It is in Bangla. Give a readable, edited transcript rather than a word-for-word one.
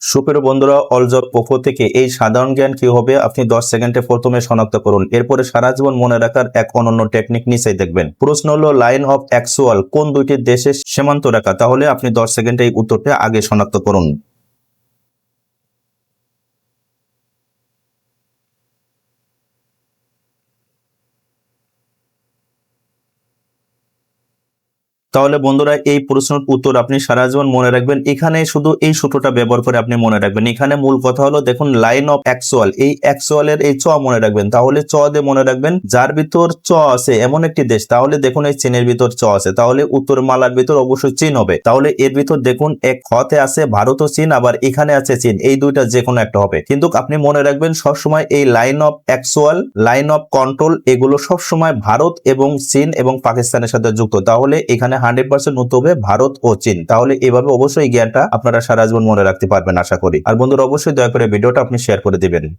সুপ্রিয় বন্ধুরা, অলজব পক্ষ থেকে এই সাধারণ জ্ঞান কি হবে আপনি 10 সেকেন্ডে প্রথমে শনাক্ত করুন। এরপরে সারা জীবন মনে রাখার এক অনন্য টেকনিক নিচেই দেখবেন। প্রশ্ন হলো লাইন অফ অ্যাকচুয়াল কোন দুইটি দেশের সীমান্ত রেখা? তাহলে আপনি 10 সেকেন্ডে এই উত্তরটা আগে শনাক্ত করুন। তাহলে বন্ধুরা, এই প্রশ্নের উত্তর আপনি সারা জীবন মনে রাখবেন। এখানে শুধু এই সূত্রটা ব্যবহার করে আপনি মনে রাখবেন। এখানে মূল কথা হলো দেখুন, লাইন অফ অ্যাকচুয়াল, এই অ্যাকচুয়ালের এই চ মনে রাখবেন। তাহলে চ দিয়ে মনে রাখবেন যার ভিতর চ আছে এমন একটি দেশ। তাহলে দেখুন এই চীনের ভিতর চ আছে, তাহলে উত্তর মালার ভিতর অবশ্যই চীন হবে। তাহলে এর ভিতর দেখুন এক হতে আছে ভারত ও চীন, আবার এখানে আছে চীন, এই দুইটা যে কোনো একটা হবে। কিন্তু আপনি মনে রাখবেন সবসময় এই line of actual, line of control এগুলো সবসময় ভারত এবং চীন এবং পাকিস্তানের সাথে যুক্ত। তাহলে এখানে 100% উত্তর হবে ভারত ও চীন। তাহলে এভাবে অবশ্যই জ্ঞানটা আপনারা সারা জীবন মনে রাখতে পারবেন আশা করি। আর বন্ধুরা, অবশ্যই দয়া করে ভিডিওটা আপনি শেয়ার করে দিবেন।